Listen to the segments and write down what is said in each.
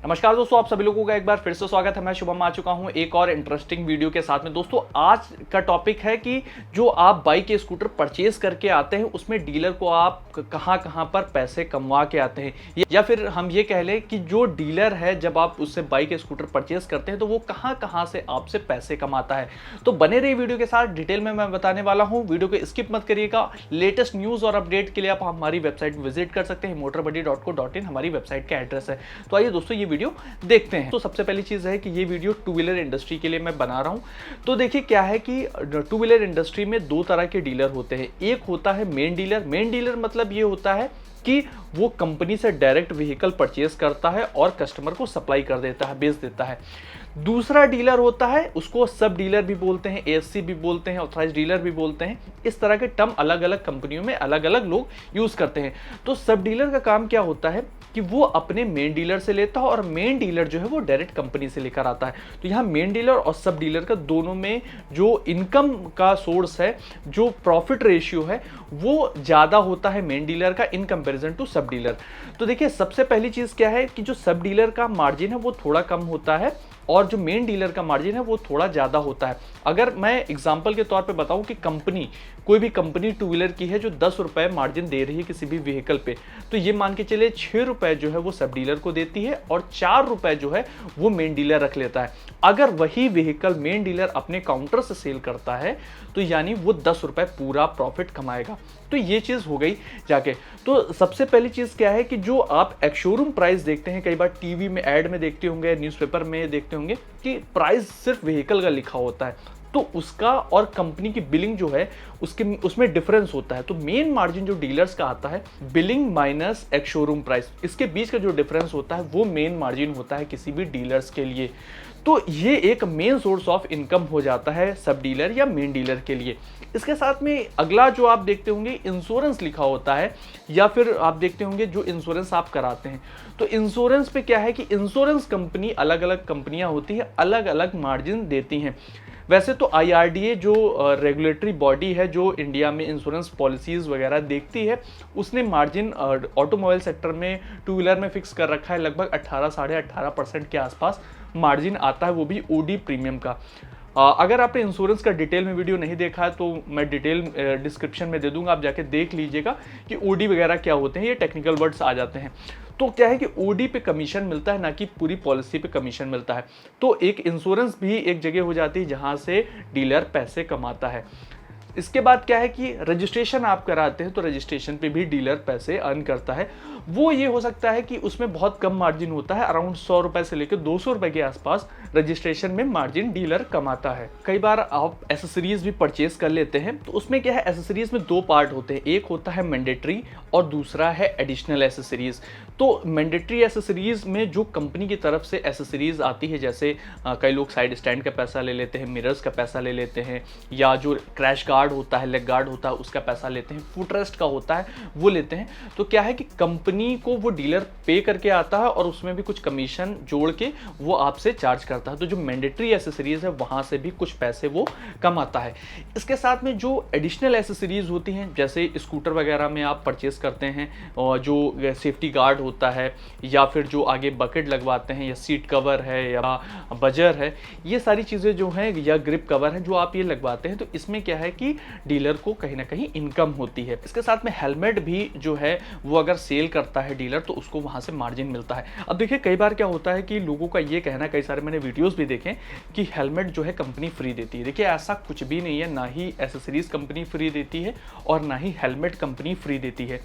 नमस्कार दोस्तों, आप सभी लोगों का एक बार फिर से स्वागत है। मैं शुभम आ चुका हूं एक और इंटरेस्टिंग वीडियो के साथ में। दोस्तों आज का टॉपिक है कि जो आप बाइक या स्कूटर परचेज करके आते हैं उसमें डीलर को आप कहां पर पैसे कमवा के आते हैं, या फिर हम ये कह लें कि जो डीलर है जब आप उससे बाइक या स्कूटर परचेज करते हैं तो वो कहां से आपसे पैसे कमाता है। तो बने रहिए वीडियो के साथ, डिटेल में मैं बताने वाला हूँ। वीडियो को स्किप मत करिएगा। लेटेस्ट न्यूज़ और अपडेट के लिए आप हमारी वेबसाइट विजिट कर सकते हैं। motorbuddy.co.in हमारी वेबसाइट का एड्रेस है। तो आइए दोस्तों ये वीडियो देखते हैं। तो सबसे पहली चीज है कि ये वीडियो टू व्हीलर इंडस्ट्री के लिए मैं बना रहा हूं। तो देखिए क्या है कि टू व्हीलर इंडस्ट्री में दो तरह के डीलर होते हैं। एक होता है मेन डीलर। मेन डीलर मतलब ये होता है कि वो कंपनी से डायरेक्ट व्हीकल परचेज करता है और कस्टमर को सप्लाई कर देता है, बेच देता है। दूसरा डीलर होता है, उसको सब डीलर भी बोलते हैं, एएससी भी बोलते हैं, ऑथराइज्ड डीलर भी बोलते हैं। इस तरह के टर्म अलग अलग कंपनियों में अलग अलग लोग यूज करते हैं। तो सब डीलर का काम क्या होता है कि वो अपने मेन डीलर से लेता है और मेन डीलर जो है वो डायरेक्ट कंपनी से लेकर आता है। तो यहाँ मेन डीलर और सब डीलर का दोनों में जो इनकम का सोर्स है, जो प्रॉफिट रेशियो है, वो ज्यादा होता है मेन डीलर का इन कंपैरिजन टू सब डीलर। तो देखिए सबसे पहली चीज क्या है कि जो सब डीलर का मार्जिन है वो थोड़ा कम होता है और जो मेन डीलर का मार्जिन है वो थोड़ा ज़्यादा होता है। अगर मैं एग्जांपल के तौर पे बताऊं कि कोई भी कंपनी टू व्हीलर की है जो 10 रुपए मार्जिन दे रही है किसी भी व्हीकल पे, तो ये मान के चले 6 रुपए जो है वो सब डीलर को देती है और 4 रुपए जो है वो मेन डीलर रख लेता है। अगर वही व्हीकल मेन डीलर अपने काउंटर से सेल करता है तो यानी वो 10 रुपए पूरा प्रॉफिट कमाएगा। तो ये चीज हो गई जाके। तो सबसे पहली चीज क्या है कि जो आप एक शोरूम प्राइस देखते हैं, कई बार टीवी में ऐड में देखते होंगे, न्यूज़पेपर में देखते होंगे कि प्राइस सिर्फ व्हीकल का लिखा होता है, तो उसका और कंपनी की बिलिंग जो है उसमें डिफरेंस होता है। तो मेन मार्जिन जो डीलर्स का आता है, बिलिंग माइनस एक शोरूम प्राइस, इसके बीच का जो डिफरेंस होता है वो मेन मार्जिन होता है किसी भी डीलर्स के लिए। तो ये एक मेन सोर्स ऑफ इनकम हो जाता है सब डीलर या मेन डीलर के लिए। इसके साथ में अगला जो आप देखते होंगे इंश्योरेंस लिखा होता है, या फिर आप देखते होंगे जो इंश्योरेंस आप कराते हैं। तो इंश्योरेंस पे क्या है कि इंश्योरेंस कंपनी, अलग अलग कंपनियां होती है, अलग अलग मार्जिन देती हैं। वैसे तो IRDA जो रेगुलेटरी बॉडी है जो इंडिया में इंश्योरेंस पॉलिसीज वगैरह देखती है, उसने मार्जिन ऑटोमोबाइल सेक्टर में टू व्हीलर में फिक्स कर रखा है। लगभग 18 साढ़े 18% के आसपास मार्जिन आता है, वो भी OD प्रीमियम का। अगर आपने इंश्योरेंस का डिटेल में वीडियो नहीं देखा है तो मैं डिटेल डिस्क्रिप्शन में दे दूंगा, आप जाके देख लीजिएगा कि OD वगैरह क्या होते हैं। ये टेक्निकल वर्ड्स आ जाते हैं। तो क्या है कि OD पे कमीशन मिलता है, ना कि पूरी पॉलिसी पे कमीशन मिलता है। तो एक इंश्योरेंस भी एक जगह हो जाती है जहां से डीलर पैसे कमाता है। इसके बाद क्या है कि रजिस्ट्रेशन आप कराते हैं तो रजिस्ट्रेशन पे भी डीलर पैसे अर्न करता है। वो ये हो सकता है कि उसमें बहुत कम मार्जिन होता है, अराउंड 100 रुपए से लेकर 200 रुपए के आसपास रजिस्ट्रेशन में मार्जिन डीलर कमाता है। कई बार आप एसेसरीज भी परचेज कर लेते हैं, तो उसमें क्या है, एसेसरीज में दो पार्ट होते हैं। एक होता है मैंडेटरी और दूसरा है एडिशनल एसेसरीज। तो मैंडेटरी एसेसरीज में जो कंपनी की तरफ से एसेसरीज आती है, जैसे कई लोग साइड स्टैंड का पैसा ले लेते हैं, मिरर्स का पैसा ले लेते हैं, या जो क्रैश गार्ड होता है, लेग गार्ड होता है, उसका पैसा लेते हैं, फुट रेस्ट का होता है वो लेते हैं। तो क्या है कि कंपनी को वो डीलर पे करके आता है और उसमें भी कुछ कमीशन जोड़ के वो आपसे चार्ज करता है। तो जो मैंडेटरी एसेसरीज है वहां से भी कुछ पैसे वो कमाता है। इसके साथ में जो एडिशनल एसेसरीज होती हैं, जैसे स्कूटर वगैरह में आप परचेज करते हैं और जो सेफ्टी गार्ड होता है, या फिर जो आगे बकेट लगवाते हैं, या सीट कवर है, या बजर है, ये सारी चीजें जो हैं, या ग्रिप कवर है जो आप ये लगवाते हैं, तो इसमें क्या है कि डीलर को कहीं ना कहीं इनकम होती है। इसके साथ में हेलमेट भी जो है वो अगर सेल करता है डीलर तो उसको वहां से मार्जिन मिलता है। अब देखिए कई बार क्या होता है कि लोगों का ये कहना, कई सारे मैंने वीडियोस भी देखे कि हेलमेट जो है कंपनी फ्री देती है। देखिए ऐसा कुछ भी नहीं है, ना ही एसेसरीज कंपनी फ्री देती है और ना ही हेलमेट कंपनी फ्री देती है।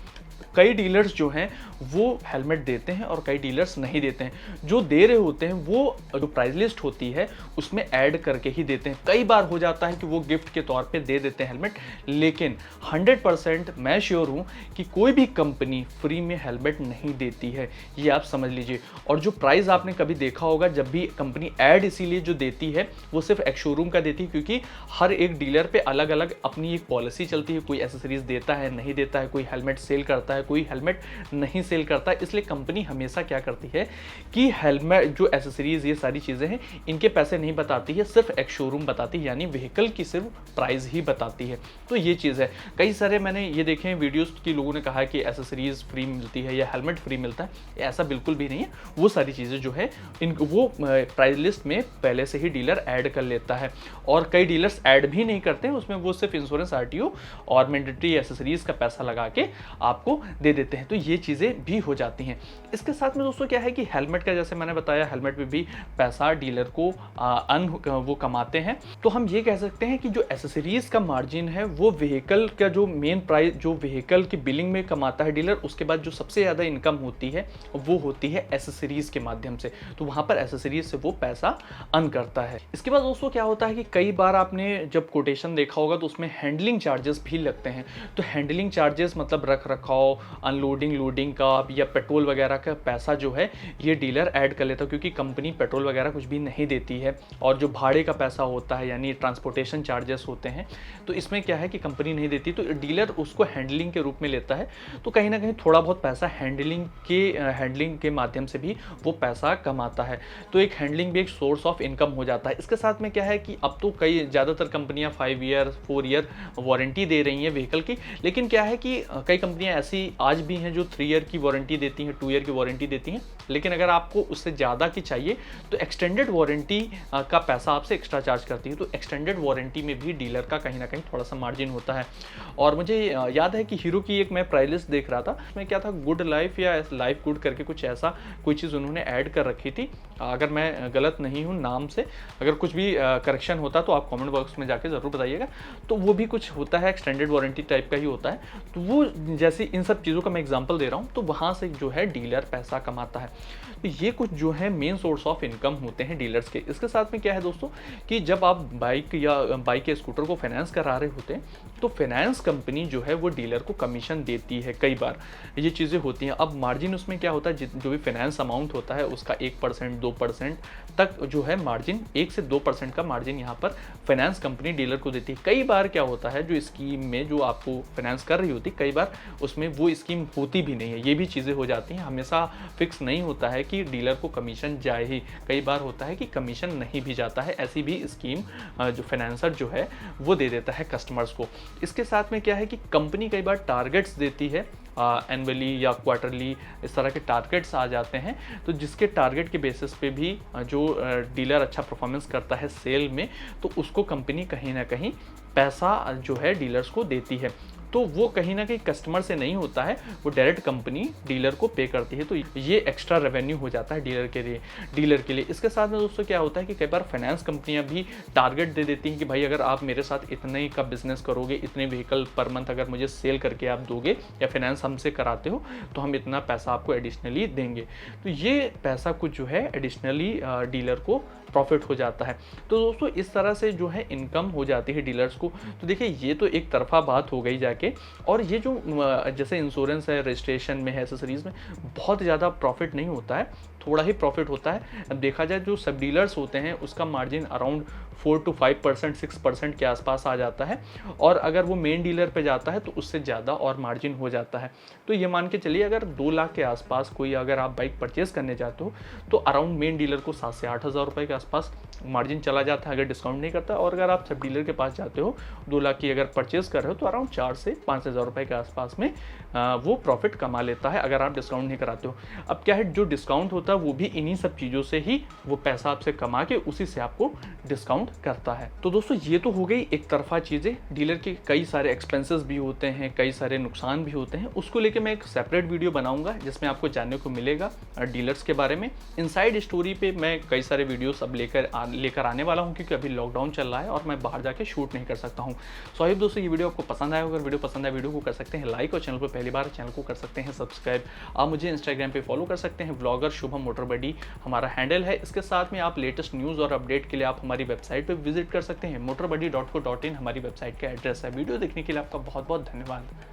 कई डीलर्स जो हैं वो हेलमेट देते हैं और कई डीलर्स नहीं देते हैं। जो दे रहे होते हैं वो जो प्राइस लिस्ट होती है उसमें ऐड करके ही देते हैं। कई बार हो जाता है कि वो गिफ्ट के तौर पे दे देते हैं हेलमेट, लेकिन 100% मैं श्योर हूं कि कोई भी कंपनी फ्री में हेलमेट नहीं देती है, ये आप समझ लीजिए। और जो प्राइस आपने कभी देखा होगा, जब भी कंपनी ऐड इसीलिए जो देती है वो सिर्फ एक शोरूम का देती है, क्योंकि हर एक डीलर पे अलग अलग अपनी एक पॉलिसी चलती है। कोई एसेसरीज देता है, नहीं देता है, कोई हेलमेट सेल करता है, कोई हेलमेट नहीं सेल करता। इसलिए कंपनी हमेशा क्या करती है कि हेलमेट जो एसेसरीज ये सारी चीज़ें हैं इनके पैसे नहीं बताती है, सिर्फ एक शोरूम बताती है, यानी व्हीकल की सिर्फ प्राइस ही बताती है। तो ये चीज़ है। कई सारे मैंने ये देखे हैं वीडियोस की लोगों ने कहा है कि एसेसरीज फ्री मिलती है या हेलमेट फ्री मिलता है, ऐसा बिल्कुल भी नहीं है। वो सारी चीज़ें जो है वो प्राइस लिस्ट में पहले से ही डीलर ऐड कर लेता है, और कई डीलर्स ऐड भी नहीं करते हैं उसमें, वो सिर्फ इंश्योरेंस, आरटीओ और मैंडेटरी एसेसरीज का पैसा लगा के आपको दे देते हैं। तो ये चीज़ें भी हो जाती हैं। इसके साथ में दोस्तों क्या है कि हेलमेट का, जैसे मैंने बताया, हेलमेट में भी पैसा डीलर को वो कमाते हैं। तो हम ये कह सकते हैं कि जो एसेसरीज का मार्जिन है वो व्हीकल का जो मेन प्राइस, जो व्हीकल की बिलिंग में कमाता है डीलर, उसके बाद जो सबसे ज़्यादा इनकम होती है वो होती है एसेसरीज के माध्यम से। तो वहाँ पर एसेसरीज से वो पैसा अर्न करता है। इसके बाद दोस्तों क्या होता है कि कई बार आपने जब कोटेशन देखा होगा तो उसमें हैंडलिंग चार्जेस भी लगते हैं। तो हैंडलिंग चार्जेस मतलब रख रखाव, अनलोडिंग, लोडिंग का या पेट्रोल वगैरह का पैसा जो है ये डीलर ऐड कर लेता है, क्योंकि कंपनी पेट्रोल वगैरह कुछ भी नहीं देती है। और जो भाड़े का पैसा होता है यानी ट्रांसपोर्टेशन चार्जेस होते हैं, तो इसमें क्या है कि कंपनी नहीं देती, तो डीलर उसको हैंडलिंग के रूप में लेता है। तो कहीं ना कहीं थोड़ा बहुत पैसा हैंडलिंग के माध्यम से भी वो पैसा कमाता है। तो एक हैंडलिंग भी एक सोर्स ऑफ इनकम हो जाता है। इसके साथ में क्या है कि अब तो कई ज़्यादातर कंपनियां 5 ईयर 4 ईयर वारंटी दे रही हैं व्हीकल की, लेकिन क्या है कि कई कंपनियां ऐसी आज भी हैं जो 3 ईयर की वारंटी देती हैं, 2 ईयर की वारंटी देती हैं। लेकिन अगर आपको उससे ज़्यादा की चाहिए तो एक्सटेंडेड वारंटी का पैसा आपसे एक्स्ट्रा चार्ज करती है। तो एक्सटेंडेड वारंटी में भी डीलर का कहीं ना कहीं थोड़ा सा मार्जिन होता है। और मुझे याद है कि हीरो की एक मैं प्राइस लिस्ट देख रहा था, उसमें क्या था, गुड लाइफ या लाइफ गुड करके कुछ ऐसा कोई चीज़ उन्होंने ऐड कर रखी थी। अगर मैं गलत नहीं हूँ नाम से, अगर कुछ भी करेक्शन होता तो आप कमेंट बॉक्स में जाके ज़रूर बताइएगा। तो वो भी कुछ होता है, एक्सटेंडेड वारंटी टाइप का ही होता है। तो वो जैसे इन सब चीज़ों का मैं एग्जांपल दे रहा हूँ, तो वहाँ से जो है डीलर पैसा कमाता है। तो ये कुछ जो है मेन सोर्स ऑफ इनकम होते हैं डीलर्स के। इसके साथ में क्या है दोस्तों कि जब आप बाइक या स्कूटर को फाइनेंस करा रहे होते हैं तो फाइनेंस कंपनी जो है वो डीलर को कमीशन देती है। कई बार ये चीज़ें होती हैं। अब मार्जिन उसमें क्या होता है, जो भी फाइनेंस अमाउंट होता है उसका 1% 2% तक जो है मार्जिन, 1 से 2% का मार्जिन यहाँ पर फाइनेंस कंपनी डीलर को देती है। कई बार क्या होता है, जो स्कीम में जो आपको फाइनेंस कर रही होती, कई बार उसमें वो स्कीम होती भी नहीं है। ये भी चीज़ें हो जाती हैं। हमेशा फिक्स नहीं होता है कि डीलर को कमीशन जाए ही, कई बार होता है कि कमीशन नहीं भी जाता है। ऐसी भी स्कीम जो फाइनेंसर जो है वो दे देता है कस्टमर्स को। इसके साथ में क्या है कि कंपनी कई बार टारगेट्स देती है, एनुअली या क्वार्टरली, इस तरह के टारगेट्स आ जाते हैं। तो जिसके टारगेट के बेसिस पे भी जो डीलर अच्छा परफॉर्मेंस करता है सेल में, तो उसको कंपनी कहीं ना कहीं पैसा जो है डीलर्स को देती है। तो वो कहीं ना कहीं कस्टमर से नहीं होता है, वो डायरेक्ट कंपनी डीलर को पे करती है। तो ये एक्स्ट्रा रेवेन्यू हो जाता है डीलर के लिए। इसके साथ में दोस्तों क्या होता है कि कई बार फाइनेंस कंपनियां भी टारगेट दे देती हैं कि भाई अगर आप मेरे साथ इतने का बिजनेस करोगे, इतने व्हीकल पर मंथ अगर मुझे सेल करके आप दोगे या फाइनेंस हमसे कराते हो, तो हम इतना पैसा आपको एडिशनली देंगे। तो ये पैसा कुछ जो है एडिशनली डीलर को प्रॉफिट हो जाता है। तो दोस्तों इस तरह से जो है इनकम हो जाती है डीलर्स को। तो देखिए ये तो एक तरफा बात हो गई जाके। और ये जो जैसे इंश्योरेंस है, रजिस्ट्रेशन में है, एसेसरीज में बहुत ज़्यादा प्रॉफिट नहीं होता है, थोड़ा ही प्रॉफिट होता है। अब देखा जाए जो सब डीलर्स होते हैं उसका मार्जिन अराउंड 4 to 5%, 6% के आसपास आ जाता है। और अगर वो मेन डीलर पे जाता है तो उससे ज़्यादा और मार्जिन हो जाता है। तो ये मान के चलिए अगर 2 लाख के आसपास कोई अगर आप बाइक परचेज करने जाते हो तो अराउंड मेन डीलर को 7 से 8 हज़ार रुपये के आसपास मार्जिन चला जाता है अगर डिस्काउंट नहीं करता। और अगर आप सब डीलर के पास जाते हो 2 लाख की अगर परचेज कर रहे हो तो अराउंड 4 से 5 हज़ार रुपये के आसपास में वो प्रॉफिट कमा लेता है अगर आप डिस्काउंट नहीं कराते हो। अब क्या है, जो डिस्काउंट होता है वो भी इन्हीं सब चीज़ों से ही वो पैसा आपसे कमा के उसी से आपको डिस्काउंट करता है। तो दोस्तों ये तो हो गई एक तरफा चीज़ें। डीलर के कई सारे एक्सपेंसेस भी होते हैं, कई सारे नुकसान भी होते हैं। उसको लेके मैं एक सेपरेट वीडियो बनाऊंगा जिसमें आपको जानने को मिलेगा डीलर्स के बारे में। इनसाइड स्टोरी पे मैं कई सारे वीडियोस अब लेकर आने वाला हूं, क्योंकि अभी लॉकडाउन चल रहा है और मैं बाहर जाके शूट नहीं कर सकता हूं। सो आई होप दोस्तों ये वीडियो आपको पसंद आया। अगर वीडियो पसंद आए वीडियो को कर सकते हैं लाइक, और चैनल पर पहली बार चैनल को कर सकते हैं सब्सक्राइब। आप मुझे इंस्टाग्राम पे फॉलो कर सकते हैं, ब्लॉगर शुभम मोटर बडी हमारा हैंडल है। इसके साथ में आप लेटेस्ट न्यूज़ और अपडेट के लिए आप हमारी वेबसाइट पर विजिट कर सकते हैं। motorbuddy.co.in हमारी वेबसाइट का एड्रेस है। वीडियो देखने के लिए आपका बहुत बहुत धन्यवाद।